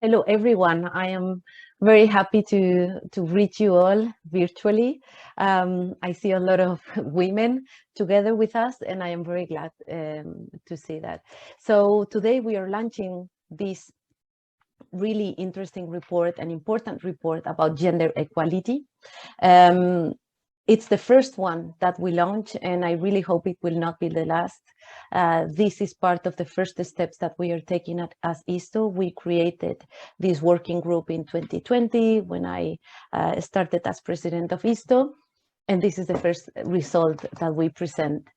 Hello, everyone. I am very happy to reach you all virtually. I see a lot of women together with us, and I am very glad to see that. So today we are launching this really interesting report, an important report about gender equality. It's the first one that we launch, and I really hope it will not be the last. This is part of the first steps that we are taking as ISTO. We created this working group in 2020 when I started as president of ISTO, and this is the first result that we present.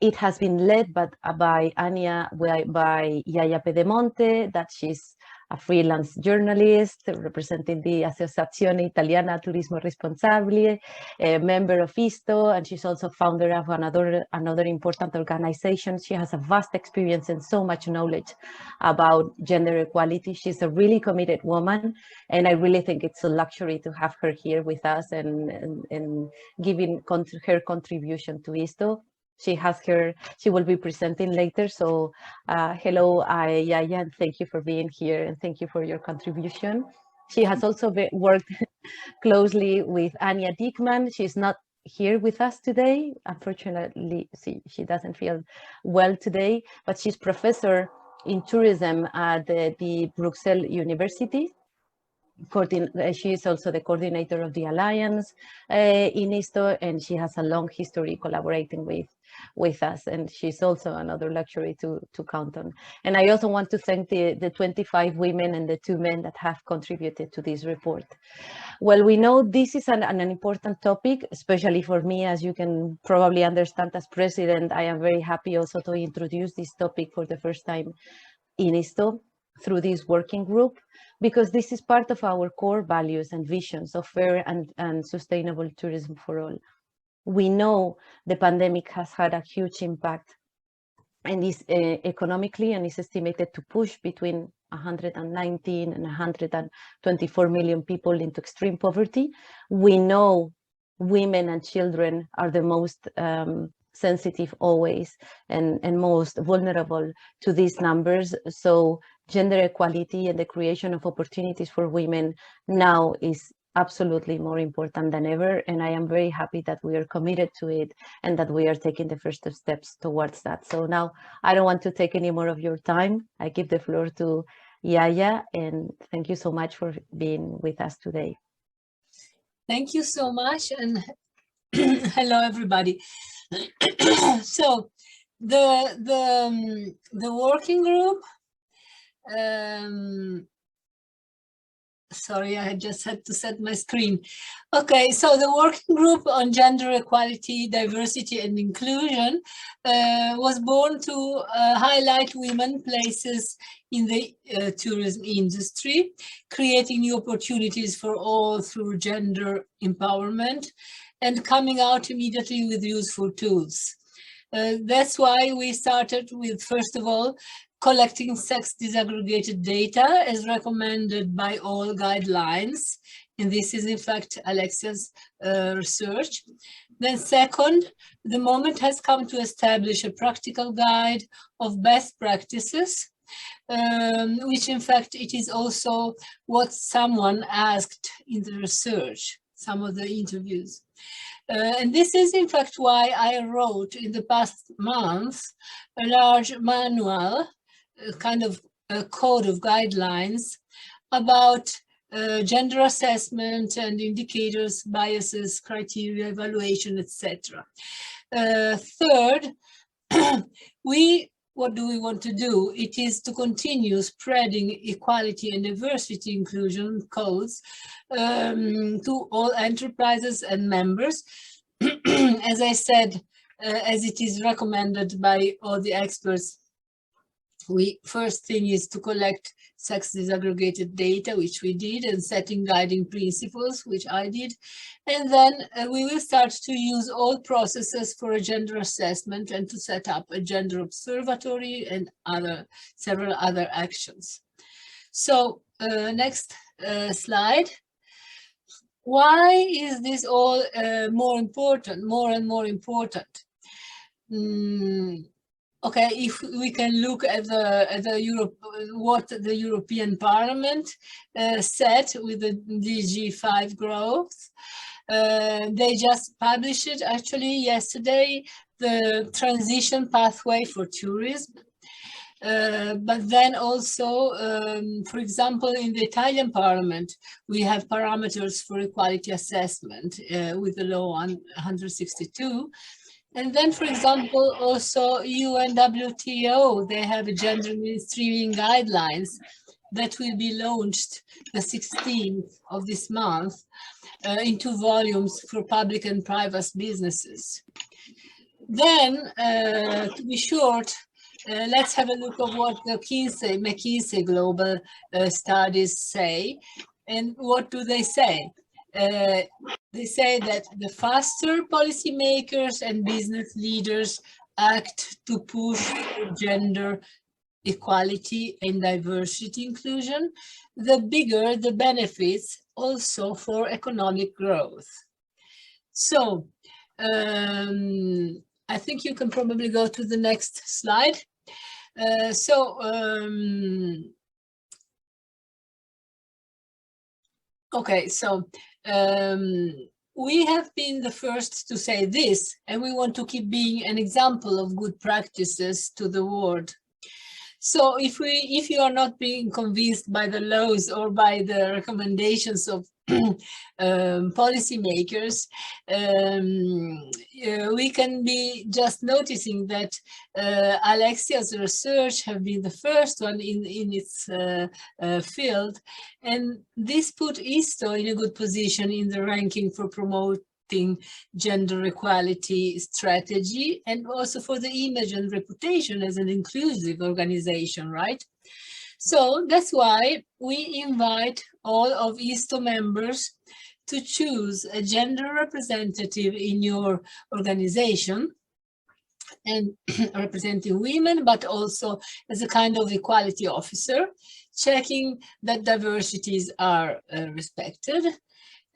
It has been led by Anya, by Iaia Pedemonte, that she's a freelance journalist representing the Associazione Italiana Turismo Responsabile, a member of ISTO, and she's also founder of another important organization. She has a vast experience and so much knowledge about gender equality. She's a really committed woman, and I really think it's a luxury to have her here with us and giving her contribution to ISTO. She will be presenting later. So hello, Iaia, and thank you for being here and thank you for your contribution. She has also worked closely with Anya Diekmann. She's not here with us today. Unfortunately, she doesn't feel well today, but she's professor in tourism at the Bruxelles University. She is also the coordinator of the Alliance in ISTO, and she has a long history collaborating with us, and she's also another luxury to count on. And I also want to thank the 25 women and the 2 men that have contributed to this report. Well, we know this is an important topic, especially for me, as you can probably understand as president. I am very happy also to introduce this topic for the first time in ISTO through this working group, because this is part of our core values and visions of fair and sustainable tourism for all. We know the pandemic has had a huge impact and is economically, and is estimated to push between 119 and 124 million people into extreme poverty. We know women and children are the most sensitive always and most vulnerable to these numbers. So gender equality and the creation of opportunities for women now is absolutely more important than ever, and I am very happy that we are committed to it and that we are taking the first steps towards that. So now I don't want to take any more of your time. I give the floor to Iaia, and thank you so much for being with us today. Thank you so much, and hello everybody. So the working group, sorry, I just had to set my screen. Okay, so the working group on gender equality, diversity and inclusion was born to highlight women places in the tourism industry, creating new opportunities for all through gender empowerment and coming out immediately with useful tools. That's why we started with, first of all, collecting sex disaggregated data as recommended by all guidelines. And this is in fact Alexia's research. Then second, the moment has come to establish a practical guide of best practices, which in fact it is also what someone asked in the research, some of the interviews. And this is in fact why I wrote in the past months a large manual, kind of a code of guidelines about gender assessment and indicators, biases, criteria, evaluation, etc. Third, what do we want to do? It is to continue spreading equality and diversity inclusion codes to all enterprises and members. As I said, as it is recommended by all the experts, first thing is to collect sex disaggregated data, which we did, and setting guiding principles, which I did. And then we will start to use all processes for a gender assessment and to set up a gender observatory and several other actions. So next slide. Why is this all more and more important? Okay, if we can look at what the European Parliament said with the DG5 growth. They just published it actually yesterday, the transition pathway for tourism. But then also, for example, in the Italian Parliament, we have parameters for equality assessment with the law 162. And then, for example, also UNWTO, they have a gender mainstreaming guidelines that will be launched the 16th of this month in 2 volumes for public and private businesses. Then, to be short, let's have a look at what the McKinsey global studies say. And what do they say? They say that the faster policymakers and business leaders act to push for gender equality and diversity inclusion, the bigger the benefits also for economic growth. So I think you can probably go to the next slide. Okay, so we have been the first to say this, and we want to keep being an example of good practices to the world. So if you are not being convinced by the laws or by the recommendations of policymakers, we can be just noticing that Alexia's research have been the first one in its field, and this put ISTO in a good position in the ranking for promoting gender equality strategy, and also for the image and reputation as an inclusive organization, right? So that's why we invite all of ISTO members to choose a gender representative in your organization, and representing women, but also as a kind of equality officer, checking that diversities are respected.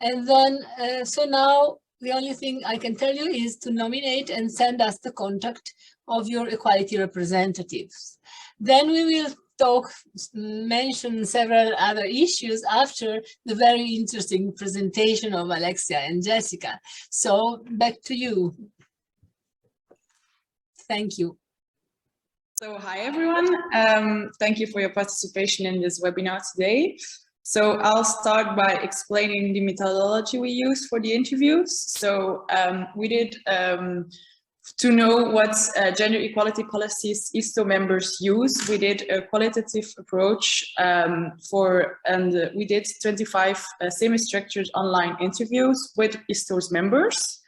And then, so now the only thing I can tell you is to nominate and send us the contact of your equality representatives. Then we will mention several other issues after the very interesting presentation of Alexia and Jessica. So back to you. Thank you. So hi everyone, thank you for your participation in this webinar today. So I'll start by explaining the methodology we use for the interviews. So we did, to know what gender equality policies ISTO members use, we did a qualitative approach and we did 25 semi-structured online interviews with ISTO's members.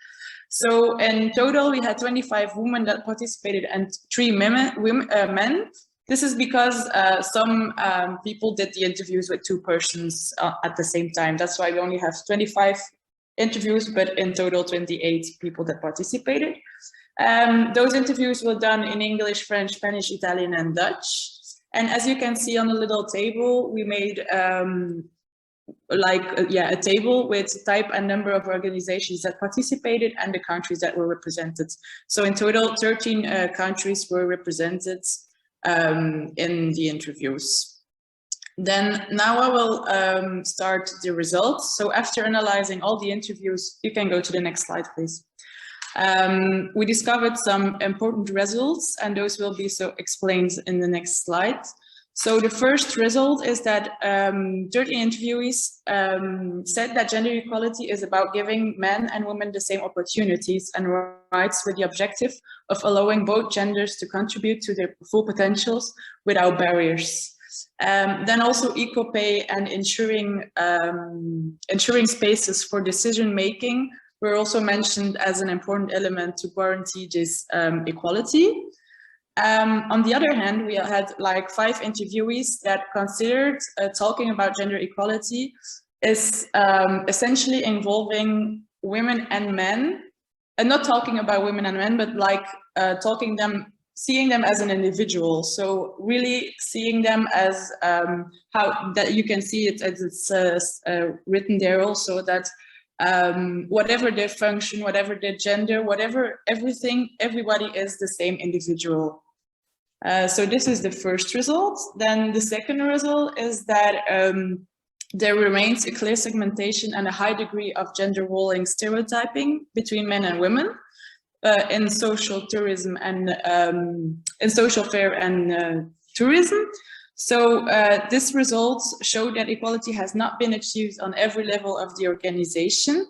So in total, we had 25 women that participated and 3 men. This is because some people did the interviews with 2 persons at the same time. That's why we only have 25 interviews, but in total 28 people that participated. Those interviews were done in English, French, Spanish, Italian, and Dutch. And as you can see on the little table, we made a table with type and number of organizations that participated and the countries that were represented. So in total, 13 countries were represented in the interviews. Then now I will start the results. So after analyzing all the interviews, you can go to the next slide, please. We discovered some important results, and those will be so explained in the next slide. So the first result is that 30 interviewees said that gender equality is about giving men and women the same opportunities and rights, with the objective of allowing both genders to contribute to their full potentials without barriers. Then also equal pay and ensuring spaces for decision making were also mentioned as an important element to guarantee this equality. On the other hand, we had like 5 interviewees that considered talking about gender equality is essentially involving women and men, and not talking about women and men, but like seeing them as an individual. So really seeing them as how that you can see it as it's written there also, that whatever their function, whatever their gender, whatever everything, everybody is the same individual. So this is the first result. Then the second result is that there remains a clear segmentation and a high degree of gender rolling stereotyping between men and women in social tourism and in social fair and tourism. So this results show that equality has not been achieved on every level of the organization.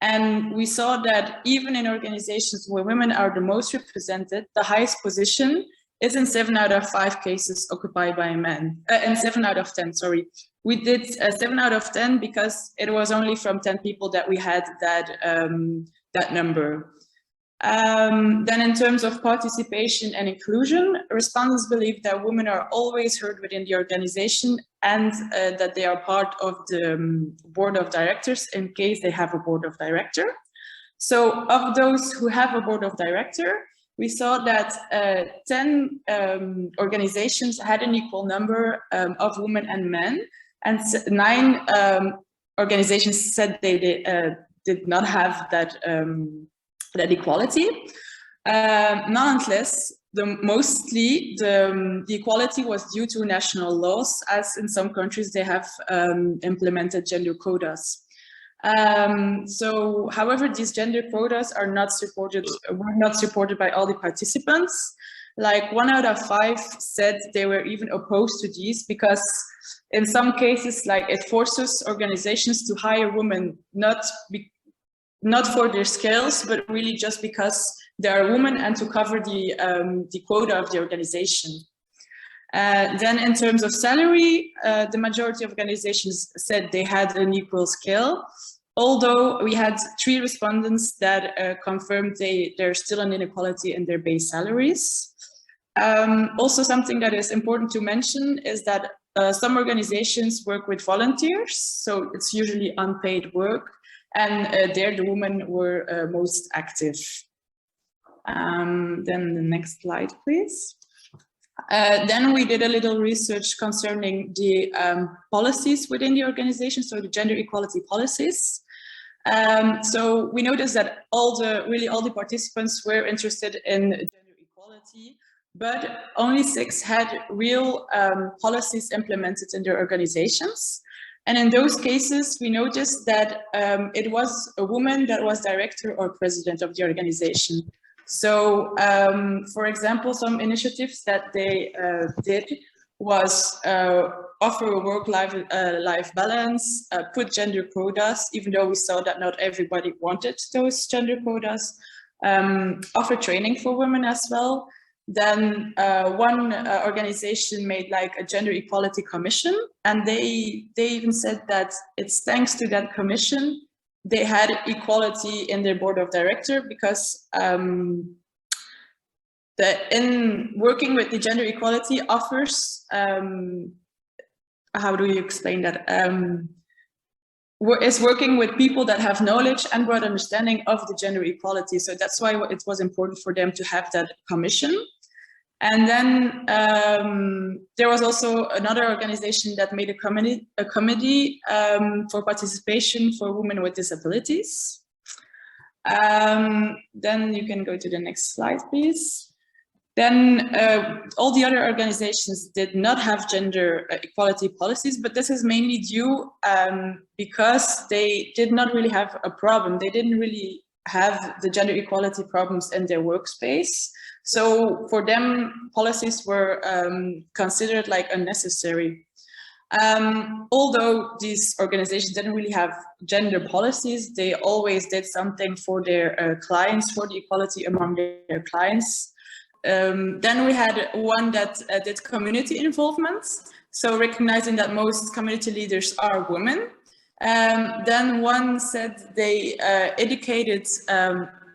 And we saw that even in organizations where women are the most represented, the highest position is in 7 out of 5 cases occupied by men, and 7 out of 10, sorry. We did 7 out of 10 because it was only from 10 people that we had that, that number. Then in terms of participation and inclusion, respondents believe that women are always heard within the organization and that they are part of the board of directors in case they have a board of director. So of those who have a board of director, we saw that 10 organizations had an equal number of women and men, and 9 organizations said they did not have that that equality. Nonetheless, mostly the equality was due to national laws, as in some countries they have implemented gender quotas. So, however, these gender quotas are were not supported by all the participants. Like 1 out of 5 said they were even opposed to these because in some cases, like it forces organizations to hire women not for their skills, but really just because they are women and to cover the quota of the organization. Then in terms of salary, the majority of organizations said they had an equal scale, although we had 3 respondents that confirmed there's still an inequality in their base salaries. Also, something that is important to mention is that some organizations work with volunteers, so it's usually unpaid work, and there the women were most active. Then the next slide, please. Then we did a little research concerning the policies within the organization, so the gender equality policies. So we noticed that all the participants were interested in gender equality, but only 6 had real policies implemented in their organizations. And in those cases, we noticed that it was a woman that was director or president of the organization. So, for example, some initiatives that they did was offer a work-life balance, put gender quotas, even though we saw that not everybody wanted those gender quotas, offer training for women as well. Then one organization made like a gender equality commission, and they even said that it's thanks to that commission they had equality in their board of director, because in working with the gender equality offers, how do you explain that? Is working with people that have knowledge and broad understanding of the gender equality. So that's why it was important for them to have that commission. And then there was also another organization that made a committee for participation for women with disabilities. Then you can go to the next slide, please. Then all the other organizations did not have gender equality policies, but this is mainly due because they did not really have a problem. They didn't really have the gender equality problems in their workspace. So for them, policies were considered like unnecessary. Although these organizations didn't really have gender policies, they always did something for their clients, for the equality among their clients. Then we had one that did community involvement, so recognizing that most community leaders are women. Then one said they educated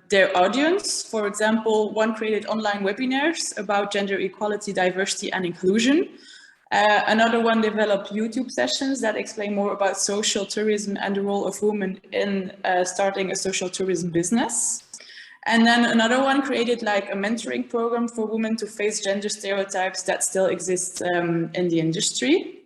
their audience. For example, one created online webinars about gender equality, diversity and inclusion. Another one developed YouTube sessions that explain more about social tourism and the role of women in starting a social tourism business. And then another one created like a mentoring program for women to face gender stereotypes that still exist in the industry.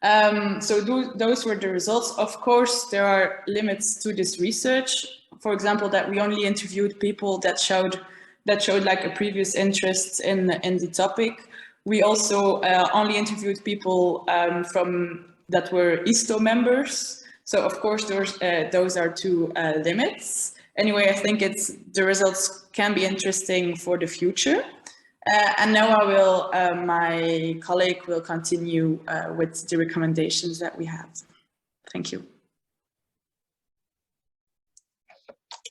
So those were the results. Of course, there are limits to this research. For example, that we only interviewed people that showed that showed like a previous interest in the topic. We also only interviewed people from that were ISTO members. So of course those are two limits. Anyway, I think the results can be interesting for the future. And now my colleague will continue with the recommendations that we have. Thank you.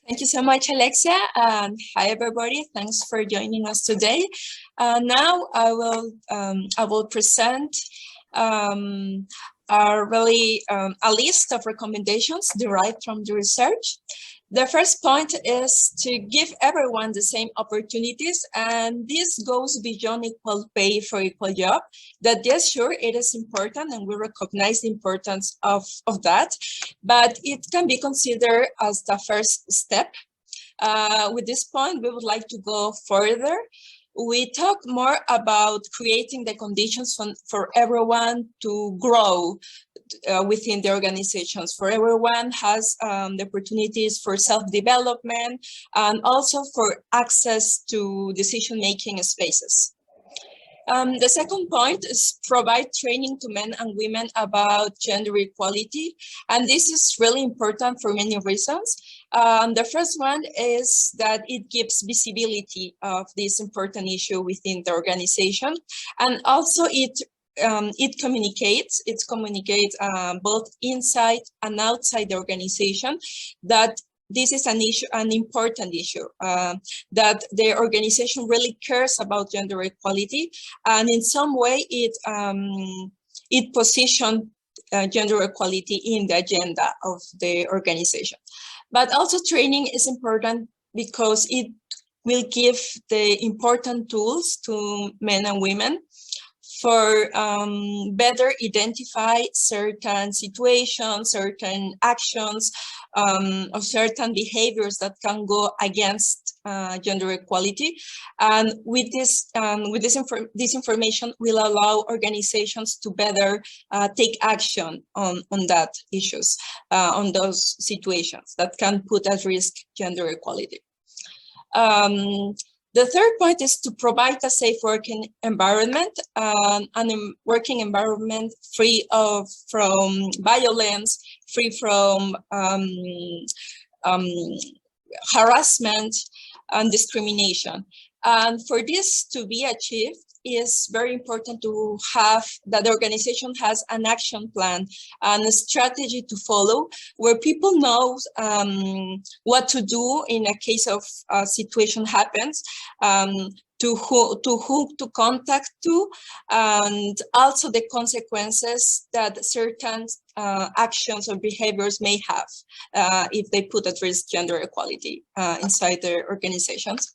Thank you so much, Alexia. Hi, everybody. Thanks for joining us today. Now I will present a list of recommendations derived from the research. The first point is to give everyone the same opportunities, and this goes beyond equal pay for equal job. That yes, sure, it is important, and we recognize the importance of that, but it can be considered as the first step. With this point, we would like to go further. We talk more about creating the conditions for everyone to grow within the organizations, for everyone has the opportunities for self-development and also for access to decision-making spaces. The second point is provide training to men and women about gender equality. And this is really important for many reasons. The first one is that it gives visibility of this important issue within the organization. And also it communicates both inside and outside the organization that this is an important issue, that the organization really cares about gender equality, and in some way it positions gender equality in the agenda of the organization. But also training is important because it will give the important tools to men and women for better identify certain situations, certain actions, or certain behaviors that can go against gender equality. And with this information will allow organizations to better take action on that issues, on those situations that can put at risk gender equality. The third point is to provide a safe working environment, and a working environment free from violence, free from harassment and discrimination. And for this to be achieved, is very important to have that the organization has an action plan and a strategy to follow, where people know what to do in a case of a situation happens, to who to contact to, and also the consequences that certain actions or behaviors may have if they put at risk gender equality inside their organizations.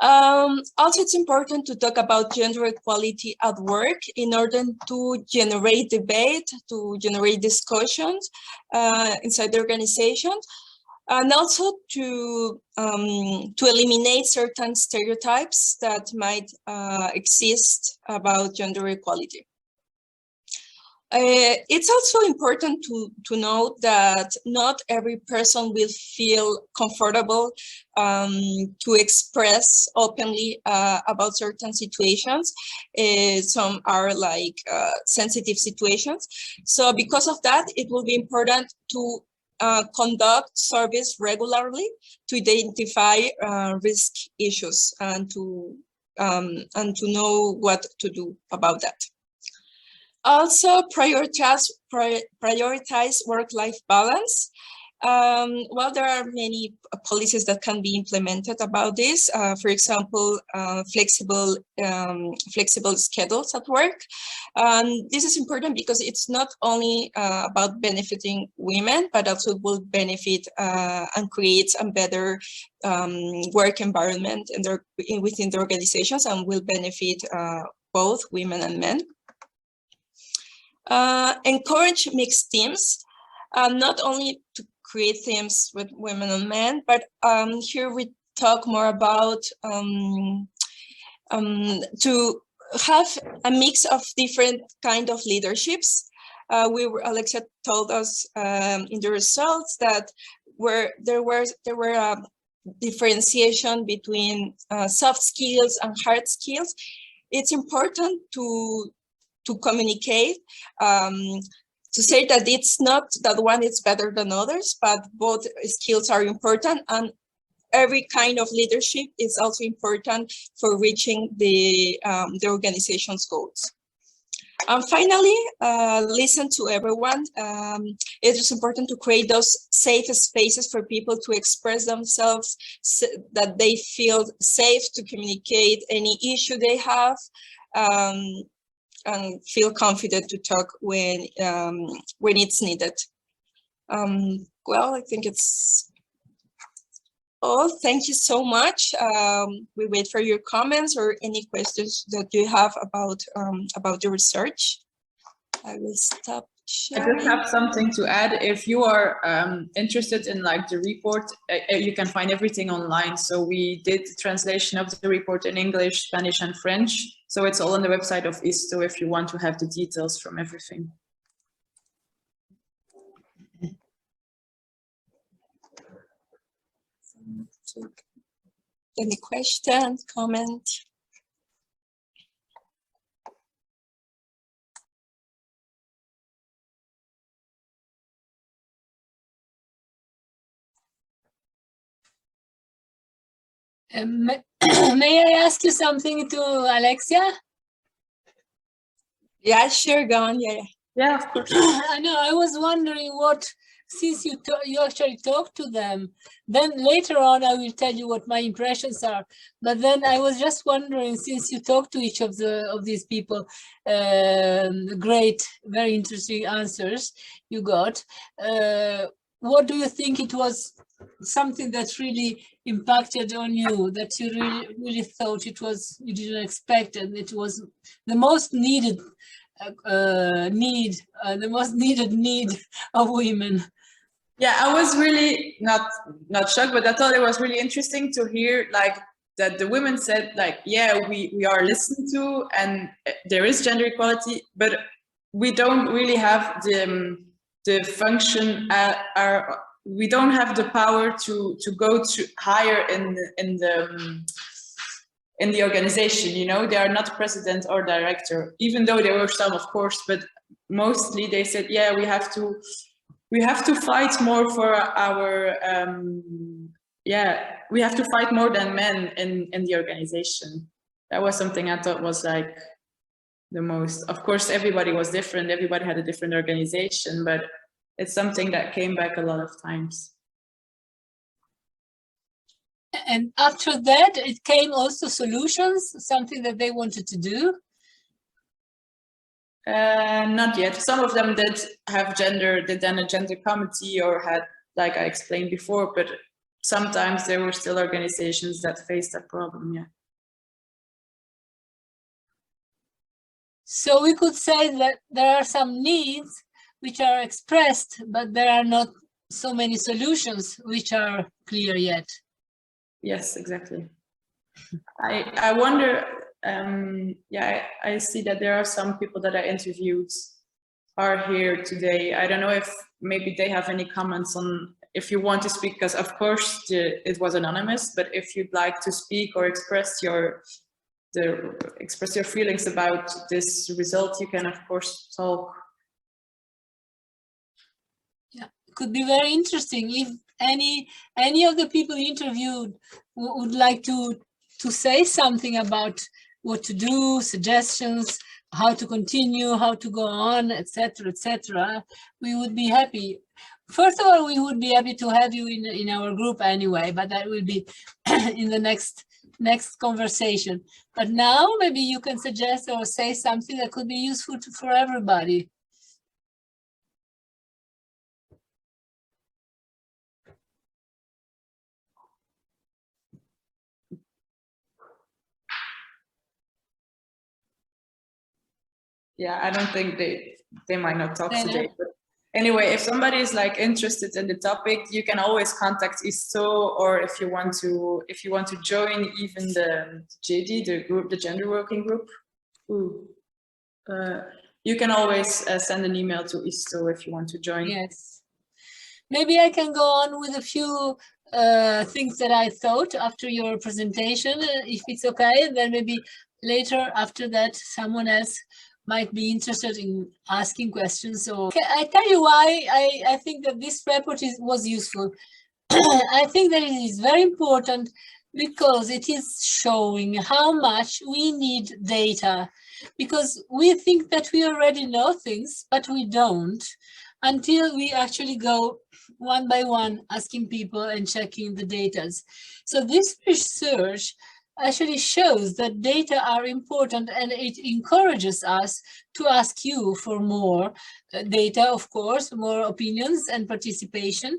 Also, it's important to talk about gender equality at work in order to generate debate, to generate discussions inside the organization, and also to eliminate certain stereotypes that might exist about gender equality. It's also important to note that not every person will feel comfortable to express openly about certain situations. Some are like sensitive situations. So because of that, it will be important to conduct surveys regularly to identify risk issues and to know what to do about that. Also, prioritize work-life balance. Well, there are many policies that can be implemented about this. For example, flexible schedules at work. This is important because it's not only about benefiting women, but also will benefit and create a better work environment within the organizations, and will benefit both women and men. Encourage mixed teams, not only to create teams with women and men, but here we talk more about to have a mix of different kind of leaderships. Alexia told us in the results that there were differentiation between soft skills and hard skills, it's important to communicate, to say that it's not that one is better than others, but both skills are important, and every kind of leadership is also important for reaching the organization's goals. And finally, listen to everyone. It is important to create those safe spaces for people to express themselves, so that they feel safe to communicate any issue they have, and feel confident to talk when it's needed. Well, I think it's all. Thank you so much. We wait for your comments or any questions that you have about the research. I will stop sharing. I just have something to add. If you are interested in like the report, you can find everything online. So we did the translation of the report in English, Spanish, and French. So it's all on the website of ISTO if you want to have the details from everything. Any questions, comment? May I ask you something to Alexia? Yeah, sure, go on. Yeah, of course. I know, I was wondering what, since you actually talked to them, then later on I will tell you what my impressions are. But then I was just wondering, since you talked to each of these people, great, very interesting answers you got. What do you think it was something that really impacted on you, that you really thought it was, you didn't expect, and it was the most needed the most needed need of women? Yeah, I was really not shocked, but I thought it was really interesting to hear like that the women said like, yeah, we are listened to and there is gender equality, but we don't really have the function, we don't have the power to go to higher in the organization, you know. They are not president or director, even though there were some, of course, but mostly they said, yeah, we have to fight more for our we have to fight more than men in the organization. That was something I thought was like the most. Of course, everybody was different, everybody had a different organization, but it's something that came back a lot of times. And after that, it came also solutions, something that they wanted to do? Not yet. Some of them did have did then a gender committee or had, like I explained before, but sometimes there were still organizations that faced that problem, yeah. So we could say that there are some needs which are expressed, but there are not so many solutions which are clear yet. Yes, exactly. I wonder, yeah, I see that there are some people that I interviewed are here today. I don't know if maybe they have any comments on, if you want to speak, because of course it was anonymous, but if you'd like to speak or express your feelings about this result, you can of course talk. Yeah, it could be very interesting if any of the people interviewed would like to say something about what to do, suggestions, how to continue, how to go on, etc., etc. We would be happy. First of all, we would be happy to have you in our group anyway, but that will be in the next conversation. But now maybe you can suggest or say something that could be useful for everybody. Yeah, I don't think they might not talk today. But anyway, if somebody is like interested in the topic, you can always contact ISTO, or if you want to join even the JD, the group, the gender working group. You can always send an email to ISTO if you want to join. Yes. Maybe I can go on with a few things that I thought after your presentation, if it's okay, then maybe later after that someone else might be interested in asking questions. So I tell you why I think that this report was useful. I think that it is very important because it is showing how much we need data, because we think that we already know things, but we don't until we actually go one by one asking people and checking the data. So this research actually shows that data are important, and it encourages us to ask you for more data, of course, more opinions and participation.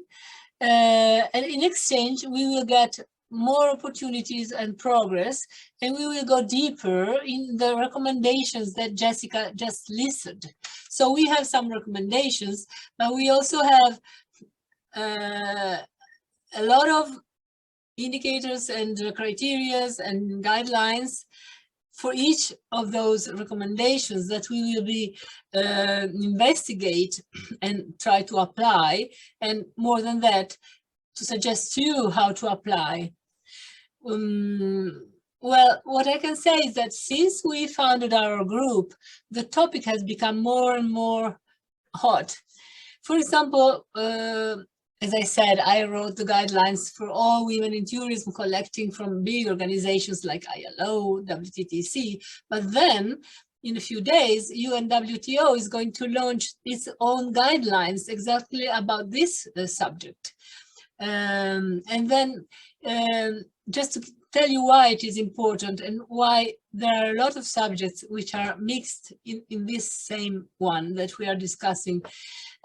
And in exchange, we will get more opportunities and progress, and we will go deeper in the recommendations that Jessica just listed. So we have some recommendations, but we also have a lot of indicators and criteria and guidelines for each of those recommendations that we will be investigate and try to apply, and more than that, to suggest to you how to apply. Well, what I can say is that since we founded our group, the topic has become more and more hot. For example, as I said, I wrote the guidelines for all women in tourism, collecting from big organizations like ILO, WTTC. But then, in a few days, UNWTO is going to launch its own guidelines exactly about this subject. And then, just to tell you why it is important and why there are a lot of subjects which are mixed in this same one that we are discussing,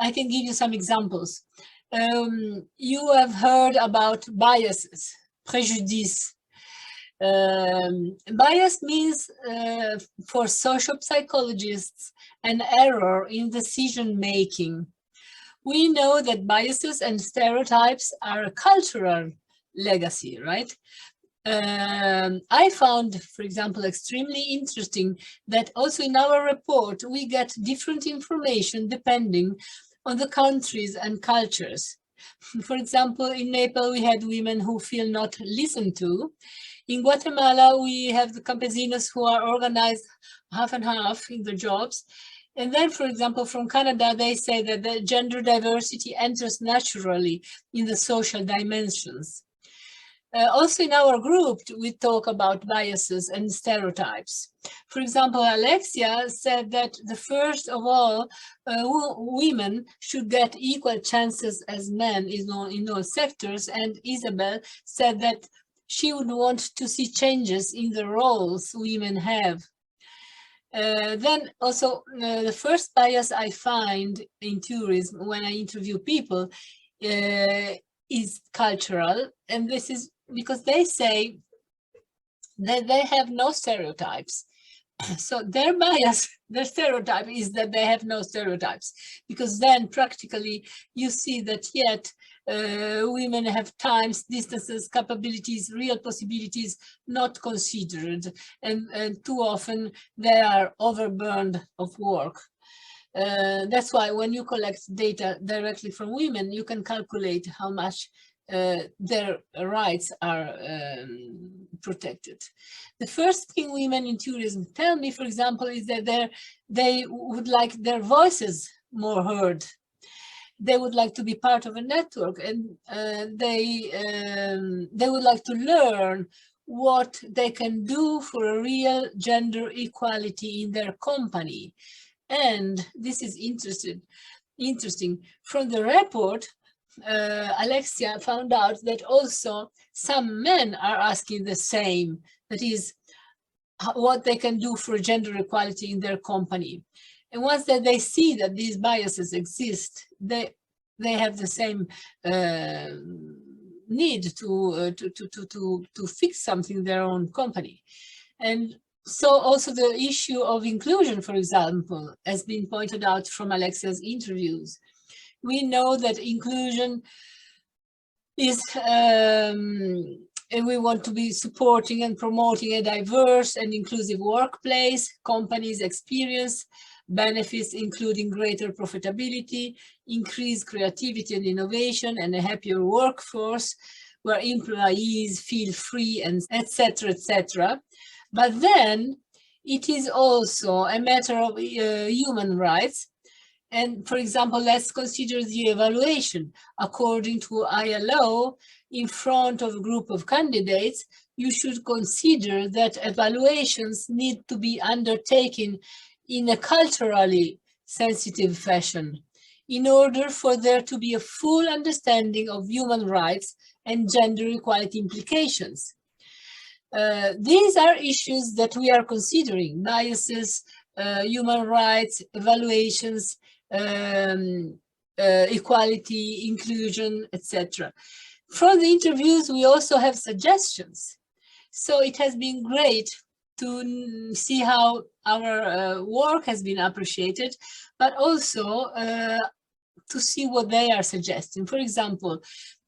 I can give you some examples. You have heard about biases, préjudice. Bias means, for social psychologists, an error in decision making. We know that biases and stereotypes are a cultural legacy, right? I found, for example, extremely interesting that also in our report, we get different information depending on the countries and cultures. For example, in Nepal, we had women who feel not listened to. In Guatemala, we have the campesinos who are organized half and half in the jobs. And then, for example, from Canada, they say that the gender diversity enters naturally in the social dimensions. Also in our group, we talk about biases and stereotypes. For example, Alexia said that the first of all, women should get equal chances as men in all sectors. And Isabel said that she would want to see changes in the roles women have. Then also the first bias I find in tourism when I interview people is cultural, and this is because they say that they have no stereotypes. So their bias, their stereotype is that they have no stereotypes, because then practically you see that yet women have times, distances, capabilities, real possibilities not considered, and too often they are overburdened of work. That's why when you collect data directly from women, you can calculate how much their rights are protected. The first thing women in tourism tell me, for example, is that they would like their voices more heard. They would like to be part of a network, and they would like to learn what they can do for a real gender equality in their company. And this is interesting. From the report, Alexia found out that also some men are asking the same, that is, what they can do for gender equality in their company. And once that they see that these biases exist, they have the same need to fix something in their own company. And so also the issue of inclusion, for example, has been pointed out from Alexia's interviews. We know that inclusion is, and we want to be supporting and promoting a diverse and inclusive workplace. Companies experience benefits including greater profitability, increased creativity and innovation, and a happier workforce where employees feel free and etc., etc. But then it is also a matter of human rights. And for example, let's consider the evaluation. According to Iaia law, in front of a group of candidates, you should consider that evaluations need to be undertaken in a culturally sensitive fashion in order for there to be a full understanding of human rights and gender equality implications. These are issues that we are considering: biases, human rights, evaluations, equality, inclusion, etc. From the interviews, we also have suggestions. So it has been great to see how our work has been appreciated, but also to see what they are suggesting. For example,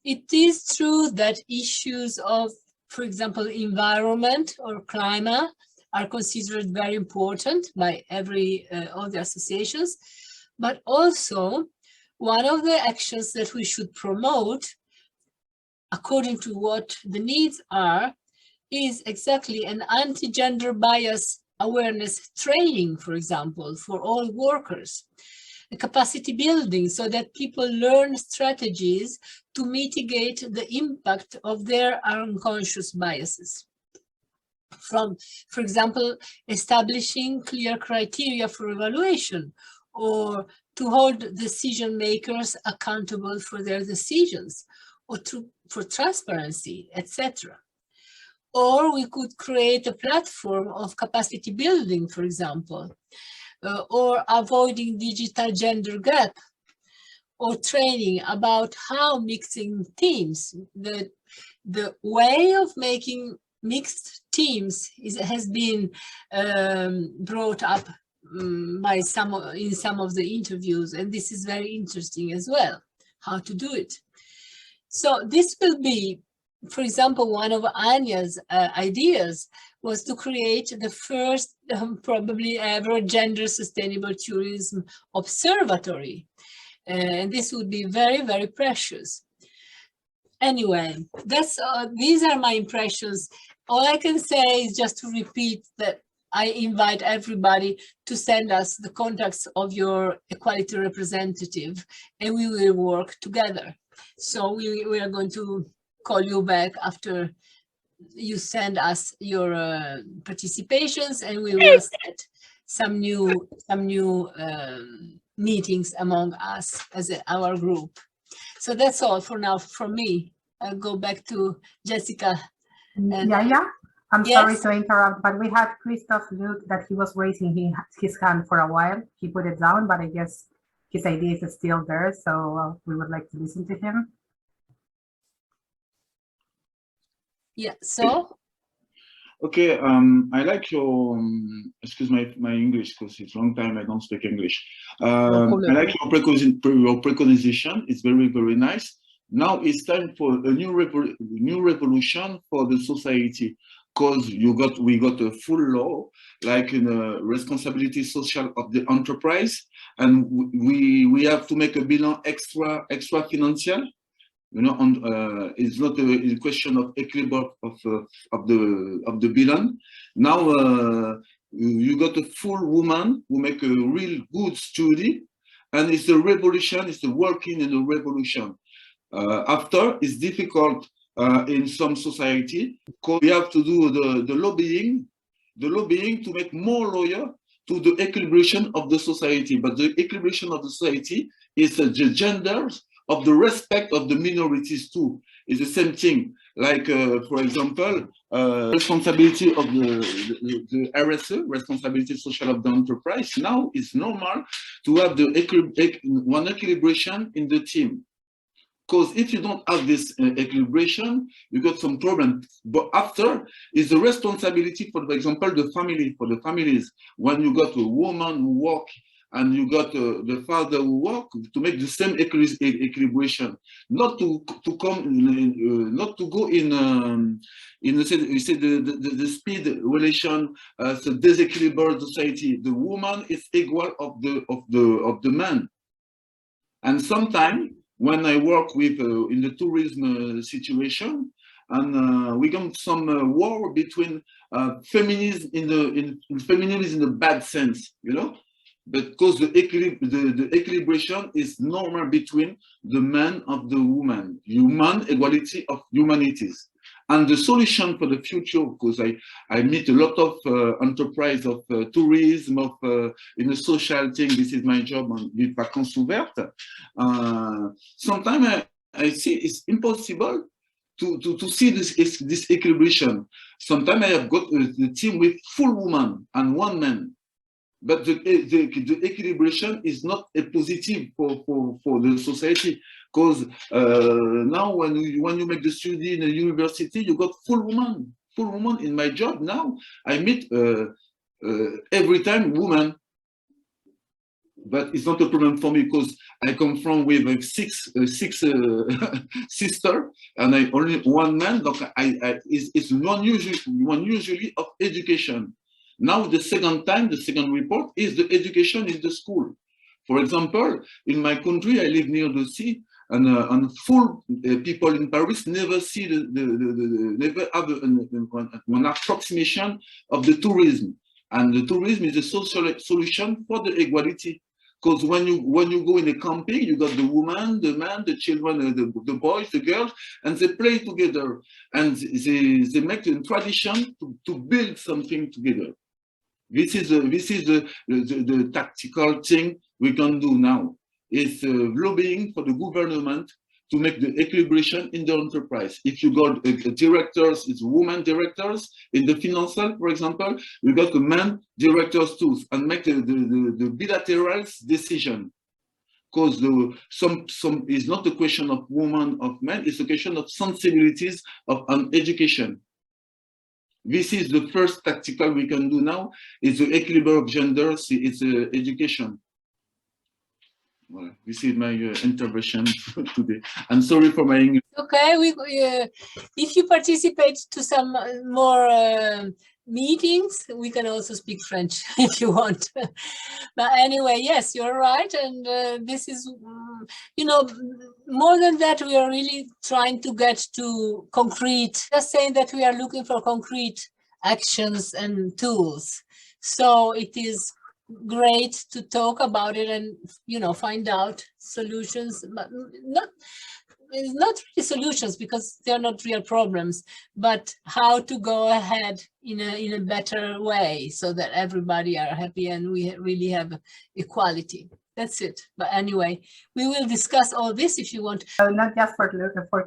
it is true that issues of, for example, environment or climate are considered very important by all the associations, but also one of the actions that we should promote, according to what the needs are, is exactly an anti-gender bias awareness training, for example, for all workers. A capacity building so that people learn strategies to mitigate the impact of their unconscious biases. From, for example, establishing clear criteria for evaluation, or to hold decision makers accountable for their decisions, or for transparency, etc. Or we could create a platform of capacity building, for example, or avoiding digital gender gap, or training about how mixing teams, the way of making mixed teams has been brought up by in some of the interviews, and this is very interesting as well, how to do it. So this will be, for example, one of Anya's ideas was to create the first probably ever gender sustainable tourism observatory. And this would be very, very precious. Anyway, these are my impressions. All I can say is just to repeat that I invite everybody to send us the contacts of your equality representative, and we will work together. So we are going to call you back after you send us your participations, and we will set some new meetings among us as our group. So that's all for now from me. I'll go back to Jessica. Yeah. I'm Yes? sorry to interrupt, but we had Christoph Luke that he was raising his hand for a while. He put it down, but I guess his idea is still there, so we would like to listen to him. Yeah, so? Okay, I like your, excuse my English because it's a long time I don't speak English. I like your preconization, it's very, very nice. Now it's time for a new revolution for the society, because we got a full law, like in a responsibility social of the enterprise, and we have to make a bilan extra financial. You know, it's not a question of equilibrium of the bilan. Now you got a full woman who make a real good study, and it's a revolution. It's a working in a revolution. After it's difficult in some society because we have to do the lobbying to make more lawyer to the equilibration of the society. But the equilibration of the society is the genders of the respect of the minorities too. It's the same thing. Like, for example, responsibility of the RSE, responsibility social of the enterprise. Now it's normal to have the one equilibration in the team. Because if you don't have this equilibration, you got some problems. But after is the responsibility, for example, the family, for the families. When you got a woman who work and you got the father who work, to make the same equilibration, not to come, not to go in the speed relation, so disequilibrated society. The woman is equal of the man, and sometimes when I work with in the tourism situation, and we got some war between feminism in feminism in the bad sense, you know, because the equilibration is normal between the man and the woman, human equality of humanities. And the solution for the future, because I meet a lot of enterprise of tourism, of in a social thing. This is my job on with Vacances Ouvertes. Sometimes I see it's impossible to see this equilibration. Sometimes I have got the team with full woman and one man, but the equilibration is not a positive for the society. Because now when you make the study in a university, you got full woman in my job now. I meet every time woman, but it's not a problem for me because I come from with six sister and I only one man. Donc it's one usually of education. Now the second report is the education in the school. For example, in my country, I live near the sea, and full people in Paris never see never have an approximation of the tourism, and the tourism is a social solution for the equality. Because when you go in a camping, you got the woman, the man, the children, the boys, the girls, and they play together, and they make a tradition to build something together. This is the tactical thing we can do now. It's lobbying for the government to make the equilibration in the enterprise. If you got directors, it's women directors in the financial, for example, you got the men directors too, and make the bilateral decision. Because some is not a question of woman of men, it's a question of sensibilities of an education. This is the first tactical we can do now. It's the equilibrium of genders, it's education. Well, this is my intervention today. I'm sorry for my English. Okay, if you participate to some more meetings, we can also speak French if you want. But anyway, yes, you're right. And this is, you know, more than that, we are really trying to get to concrete, just saying that we are looking for concrete actions and tools. So it is great to talk about it and, you know, find out solutions, but it's not really solutions because they're not real problems, but how to go ahead in a better way so that everybody are happy and we really have equality. That's it. But anyway, we will discuss all this if you want. So not just for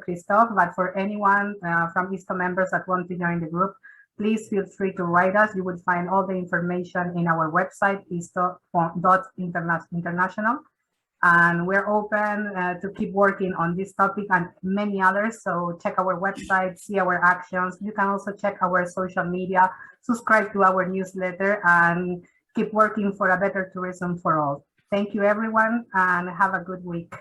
Christophe, but for anyone from ISTO members that want to join the group, please feel free to write us. You will find all the information in our website, isto.international. And we're open to keep working on this topic and many others. So check our website, see our actions. You can also check our social media, subscribe to our newsletter, and keep working for a better tourism for all. Thank you, everyone, and have a good week.